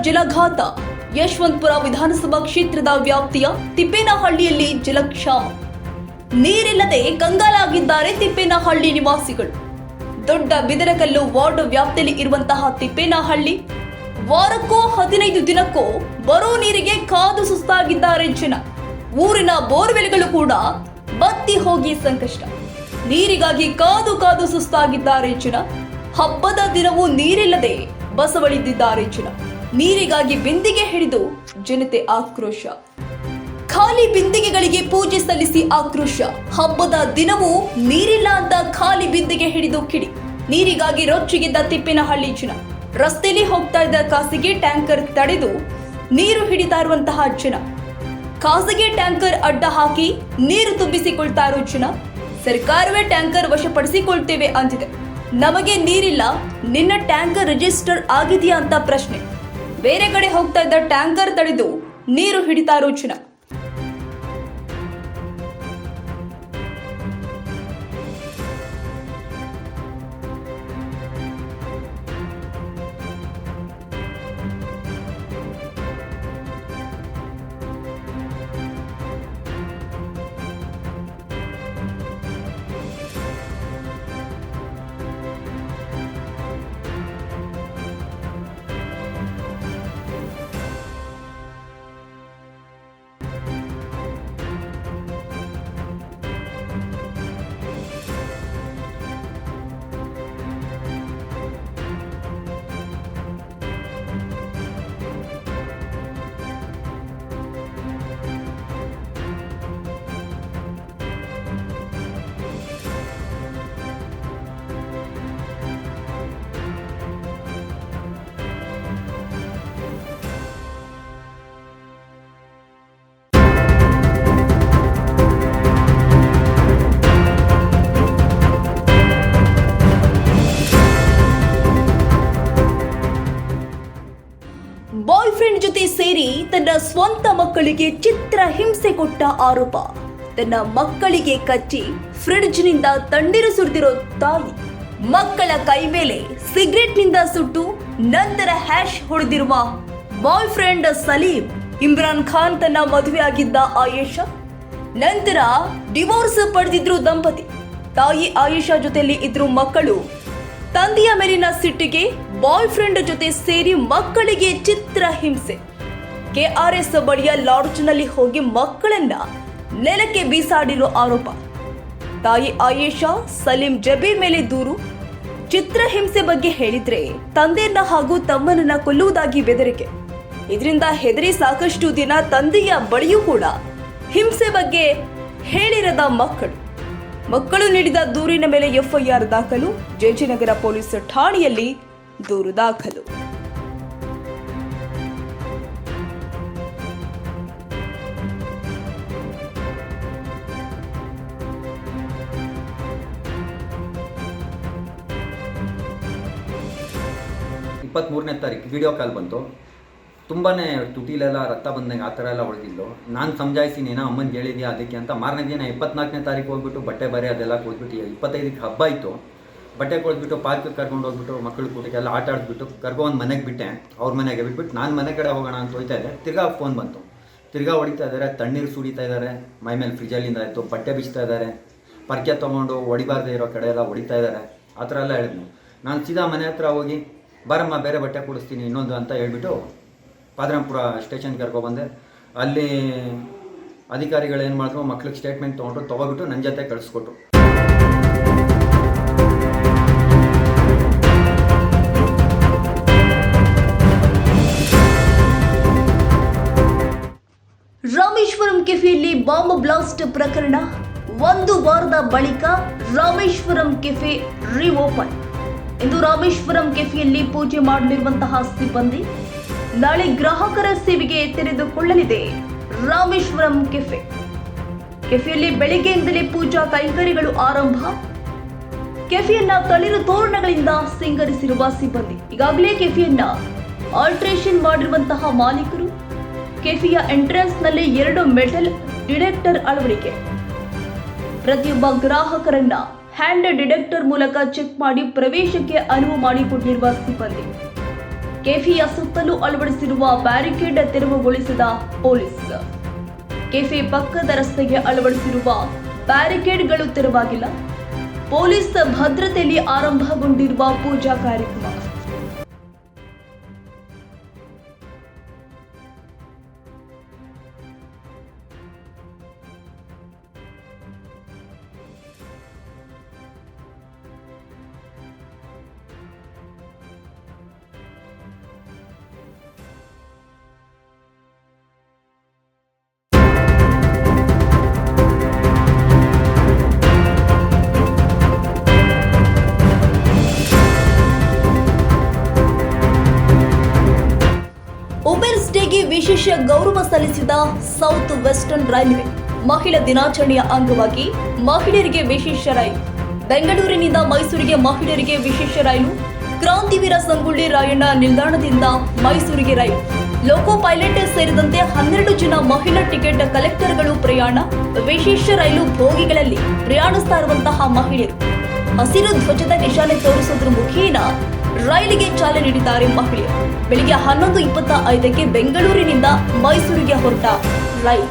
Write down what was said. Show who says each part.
Speaker 1: ಜಲಘಾತ. ಯಶವಂತಪುರ ವಿಧಾನಸಭಾ ಕ್ಷೇತ್ರದ ವ್ಯಾಪ್ತಿಯ ತಿಪ್ಪೇನಹಳ್ಳಿಯಲ್ಲಿ ಜಲಕ್ಷಾಮ. ನೀರಿಲ್ಲದೆ ಕಂಗಾಲಾಗಿದ್ದಾರೆ ತಿಪ್ಪೇನಹಳ್ಳಿ ನಿವಾಸಿಗಳು. ದೊಡ್ಡ ಬಿದರಕಲ್ಲು ವಾರ್ಡ್ ವ್ಯಾಪ್ತಿಯಲ್ಲಿ ಇರುವಂತಹ ತಿಪ್ಪೇನಹಳ್ಳಿ ವಾರಕ್ಕೋ 15 ದಿನಕ್ಕೋ ಬರೋ ನೀರಿಗೆ ಕಾದು ಸುಸ್ತಾಗಿದ್ದಾರೆ ಜನ. ಊರಿನ ಬೋರ್ವೆಲ್ಗಳು ಕೂಡ ಬತ್ತಿ ಹೋಗಿ ಸಂಕಷ್ಟ. ನೀರಿಗಾಗಿ ಕಾದು ಕಾದು ಸುಸ್ತಾಗಿದ್ದಾರೆ ಜನ. ಹಬ್ಬದ ದಿನವೂ ನೀರಿಲ್ಲದೆ ಬಸವಳಿದಿದ್ದಾರೆ ಜನ. ನೀರಿಗಾಗಿ ಬಿಂದಿಗೆ ಹಿಡಿದು ಜನತೆ ಆಕ್ರೋಶ. ಖಾಲಿ ಬಿಂದಿಗೆಗಳಿಗೆ ಪೂಜೆ ಸಲ್ಲಿಸಿ ಆಕ್ರೋಶ. ಹಬ್ಬದ ದಿನವೂ ನೀರಿಲ್ಲ ಅಂತ ಖಾಲಿ ಬಿಂದಿಗೆ ಹಿಡಿದು ಕಿಡಿ. ನೀರಿಗಾಗಿ ರೊಚ್ಚಿಗಿದ್ದ ತಿಪ್ಪೇನಹಳ್ಳಿ ಜನ. ರಸ್ತೆಯಲ್ಲಿ ಹೋಗ್ತಾ ಇದ್ದ ಖಾಸಗಿ ಟ್ಯಾಂಕರ್ ತಡೆದು ನೀರು ಹಿಡಿತಾ ಇರುವಂತಹ ಜನ. ಖಾಸಗಿ ಟ್ಯಾಂಕರ್ ಅಡ್ಡ ಹಾಕಿ ನೀರು ತುಂಬಿಸಿಕೊಳ್ತಾ ಇರೋ ಜನ. ಸರ್ಕಾರವೇ ಟ್ಯಾಂಕರ್ ವಶಪಡಿಸಿಕೊಳ್ತೇವೆ ಅಂತಿದೆ. ನಮಗೆ ನೀರಿಲ್ಲ, ನಿನ್ನ ಟ್ಯಾಂಕರ್ ರಿಜಿಸ್ಟರ್ ಆಗಿದೆಯಾ ಅಂತ ಪ್ರಶ್ನೆ. ಬೇರೆ ಕಡೆ ಹೋಗ್ತಾ ಇದ್ದ ಟ್ಯಾಂಕರ್ ತಡೆದು ನೀರು ಹಿಡಿತಾ ಇರೋ ಜನ. ಬಾಯ್ ಫ್ರೆಂಡ್ ಜೊತೆ ಸೇರಿ ತನ್ನ ಸ್ವಂತ ಮಕ್ಕಳಿಗೆ ಚಿತ್ರ ಹಿಂಸೆ ಕೊಟ್ಟ ಆರೋಪ. ತನ್ನ ಮಕ್ಕಳಿಗೆ ಕಚ್ಚಿ ಫ್ರಿಡ್ಜ್ನಿಂದ ತಣ್ಣೀರು ಸುರಿದಿರೋ ತಾಯಿ. ಮಕ್ಕಳ ಕೈ ಮೇಲೆ ಸಿಗರೆಟ್ನಿಂದ ಸುಟ್ಟು ನಂತರ hash ಹೊಡೆದಿರುವ boy friend Salim. Imran Khan ತನ್ನ ಮದುವೆಯಾಗಿದ್ದ ಆಯೇಷಾ ನಂತರ ಡಿವೋರ್ಸ್ ಪಡೆದಿದ್ರು ದಂಪತಿ. ತಾಯಿ ಆಯೇಷಾ ಜೊತೆಯಲ್ಲಿ ಇದ್ರು ಮಕ್ಕಳು. ತಂದೆಯ ಮೇಲಿನ ಸಿಟ್ಟಿಗೆ ಬಾಯ್ ಫ್ರೆಂಡ್ ಜೊತೆ ಸೇರಿ ಮಕ್ಕಳಿಗೆ ಚಿತ್ರ ಹಿಂಸೆ. ಕೆಆರ್ಎಸ್ ಬಳಿಯ ಲಾಡ್ಜ್ನಲ್ಲಿ ಹೋಗಿ ಮಕ್ಕಳನ್ನ ನೆಲಕ್ಕೆ ಬೀಸಾಡಿರೋ ಆರೋಪ. ತಾಯಿ ಆಯೇಷಾ ಸಲೀಂ ಜಬಿ ಮೇಲೆ ದೂರು. ಚಿತ್ರ ಹಿಂಸೆ ಬಗ್ಗೆ ಹೇಳಿದ್ರೆ ತಂದೆಯನ್ನ ಹಾಗೂ ತಮ್ಮನನ್ನ ಕೊಲ್ಲುವುದಾಗಿ ಬೆದರಿಕೆ. ಇದರಿಂದ ಹೆದರಿ ಸಾಕಷ್ಟು ದಿನ ತಂದೆಯ ಬಳಿಯೂ ಕೂಡ ಹಿಂಸೆ ಬಗ್ಗೆ ಹೇಳಿರದ ಮಕ್ಕಳು ನೀಡಿದ ದೂರಿನ ಮೇಲೆ ಎಫ್ಐಆರ್ ದಾಖಲು. ಜೆಜಿನಗರ ಪೊಲೀಸ್ ಠಾಣೆಯಲ್ಲಿ ದೂರು ದಾಖಲು.
Speaker 2: ಇಪ್ಪತ್ತ್ಮೂರನೇ ತಾರೀಕು ವಿಡಿಯೋ ಕಾಲ್ ಬಂತು. ತುಂಬಾ ತುಟಿಲೆಲ್ಲ ರಕ್ತ ಬಂದಂಗೆ ಆ ಥರ ಎಲ್ಲ ಹೊಡೆದಿದ್ದು. ನಾನು ಸಮಜಾಯಿಸಿ ನೀನು ಅಮ್ಮನಿಗೆ ಹೇಳಿದ್ಯಾ ಅದಕ್ಕೆ ಅಂತ. ಮಾರನೇ ದಿನ 24ನೇ ತಾರೀಕು ಹೋಗ್ಬಿಟ್ಟು ಬಟ್ಟೆ ಬರೆ ಅದೆಲ್ಲ ಕೊಟ್ಬಿಟ್ಟು 25ಕ್ಕೆ ಹಬ್ಬ ಇತ್ತು. ಬಟ್ಟೆ ಕೊಡ್ಬಿಟ್ಟು ಪಾರ್ಕಿಗೆ ಕರ್ಕೊಂಡು ಹೋಗ್ಬಿಟ್ಟು ಮಕ್ಕಳು ಕೂಟಕ್ಕೆಲ್ಲ ಆಟ ಆಡಿಸ್ಬಿಟ್ಟು ಕರ್ಕೊಂಡು ಮನೆಗೆ ಬಿಟ್ಟೆ. ಅವ್ರ ಮನೆಗೆ ಬಿಟ್ಬಿಟ್ಟು ನಾನು ಮನೆ ಕಡೆ ಹೋಗೋಣ ಅಂತ ಹೋಗ್ತಾ ಇದ್ದೆ. ತಿರ್ಗಾ ಫೋನ್ ಬಂತು. ತಿರ್ಗಾ ಹೊಡಿತಾ ಇದ್ದಾರೆ, ತಣ್ಣೀರು ಸುಡಿತಾ ಇದ್ದಾರೆ, ಮೈ ಮೇಲೆ ಫ್ರಿಜ್ಜಲ್ಲಿಂದ ಆಯಿತು, ಬಟ್ಟೆ ಬಿಚ್ತಾ ಇದ್ದಾರೆ, ಪರ್ಕೆ ತೊಗೊಂಡು ಹೊಡಿಬಾರ್ದೇ ಇರೋ ಕಡೆ ಎಲ್ಲ ಹೊಡಿತಾ ಇದ್ದಾರೆ. ಆ ಥರ ಎಲ್ಲ ಹೇಳಿದ್ನು. ನಾನು ಸೀದಾ ಮನೆ ಹತ್ರ ಹೋಗಿ ಬಾರಮ್ಮ ಬೇರೆ ಬಟ್ಟೆ ಕೊಡಿಸ್ತೀನಿ ಇನ್ನೊಂದು ಅಂತ ಹೇಳ್ಬಿಟ್ಟು ಪಾದರಾಂಪುರ ಸ್ಟೇಷನ್ಗೆ ಕರ್ಕೊಬಂದೆ. ಅಲ್ಲಿ ಅಧಿಕಾರಿಗಳು ಏನು ಮಾಡಿದ್ರು, ಮಕ್ಳಿಗೆ ಸ್ಟೇಟ್ಮೆಂಟ್ ತೊಗೊಬಿಟ್ಟು ನನ್ನ ಜೊತೆ ಕಳಿಸ್ಕೊಟ್ರು.
Speaker 1: ರಾಮೇಶ್ವರಂ ಕೆಫೆಯಲ್ಲಿ ಬಾಂಬ್ ಬ್ಲಾಸ್ಟ್ ಪ್ರಕರಣ. 1 ವಾರದ ಬಳಿಕ ರಾಮೇಶ್ವರಂ ಕೆಫೆ ರಿಓಪನ್. ಇಂದು ರಾಮೇಶ್ವರಂ ಕೆಫೆಯಲ್ಲಿ ಪೂಜೆ ಮಾಡಲಿರುವಂತಹ ಸಿಬ್ಬಂದಿ ನಾಳೆ ಗ್ರಾಹಕರ ಸೇವೆಗೆ ತೆರೆದುಕೊಳ್ಳಲಿದೆ. ರಾಮೇಶ್ವರಂ ಕೆಫೆಯಲ್ಲಿ ಬೆಳಿಗ್ಗೆಯಿಂದಲೇ ಪೂಜಾ ಕೈಂಕರ್ಯಗಳು ಆರಂಭ. ಕೆಫೆಯನ್ನ ತಳಿರು ತೋರಣಗಳಿಂದ ಸಿಂಗರಿಸಿರುವ ಸಿಬ್ಬಂದಿ. ಈಗಾಗಲೇ ಕೆಫೆಯನ್ನ ಆಲ್ಟ್ರೇಷನ್ ಮಾಡಿರುವಂತಹ ಮಾಲೀಕರು. ಕೆಫೆಯ ಎಂಟ್ರೆನ್ಸ್ ನಲ್ಲಿ 2 ಮೆಟಲ್ ಡಿಟೆಕ್ಟರ್ ಅಳವಡಿಕೆ. ಪ್ರತಿಯೊಬ್ಬ ಗ್ರಾಹಕರನ್ನ ಹ್ಯಾಂಡ್ ಡಿಟೆಕ್ಟರ್ ಮೂಲಕ ಚೆಕ್ ಮಾಡಿ ಪ್ರವೇಶಕ್ಕೆ ಅನುವು ಮಾಡಿಕೊಟ್ಟಿರುವ ಸಿಬ್ಬಂದಿ. ಕೆಫೆಯ ಸುತ್ತಲೂ ಅಳವಡಿಸಿರುವ ಬ್ಯಾರಿಕೇಡ್ ತೆರವುಗೊಳಿಸಿದ ಪೊಲೀಸ್. ಕೆಫೆ ಪಕ್ಕದ ರಸ್ತೆಗೆ ಅಳವಡಿಸಿರುವ ಬ್ಯಾರಿಕೇಡ್ಗಳು ತೆರವಾಗಿಲ್ಲ. ಪೊಲೀಸ್ ಭದ್ರತೆಯಲ್ಲಿ ಆರಂಭಗೊಂಡಿರುವ ಪೂಜಾ ಕಾರ್ಯಕ್ರಮ. ವುಮೆನ್ಸ್ ಡೇಗೆ ವಿಶೇಷ ಗೌರವ ಸಲ್ಲಿಸಿದ ಸೌತ್ ವೆಸ್ಟರ್ನ್ ರೈಲ್ವೆ. ಮಹಿಳಾ ದಿನಾಚರಣೆಯ ಅಂಗವಾಗಿ ಮಹಿಳೆಯರಿಗೆ ವಿಶೇಷ ರೈಲು. ಬೆಂಗಳೂರಿನಿಂದ ಮೈಸೂರಿಗೆ ಮಹಿಳೆಯರಿಗೆ ವಿಶೇಷ ರೈಲು. ಕ್ರಾಂತಿವೀರ ಸಂಗೊಳ್ಳಿ ರಾಯಣ್ಣ ನಿಲ್ದಾಣದಿಂದ ಮೈಸೂರಿಗೆ ರೈಲು. ಲೋಕೋ ಪೈಲಟ್ ಸೇರಿದಂತೆ 12 ಜನ ಮಹಿಳಾ ಟಿಕೆಟ್ ಕಲೆಕ್ಟರ್ಗಳು ಪ್ರಯಾಣ. ವಿಶೇಷ ರೈಲು ಬೋಗಿಗಳಲ್ಲಿ ಪ್ರಯಾಣಿಸ್ತಾ ಇರುವಂತಹ ಮಹಿಳೆಯರು ಹಸಿರು ಧ್ವಜದ ನಿಶಾನೆ ತೋರಿಸುವುದರ ಮುಖೇನ ರೈಲಿಗೆ ಚಾಲನೆ ನೀಡಿದ್ದಾರೆ ಮಹಿಳೆಯರು. ಬೆಳಿಗ್ಗೆ 11:25ಕ್ಕೆ ಬೆಂಗಳೂರಿನಿಂದ ಮೈಸೂರಿಗೆ ಹೊರಟ ರೈಲು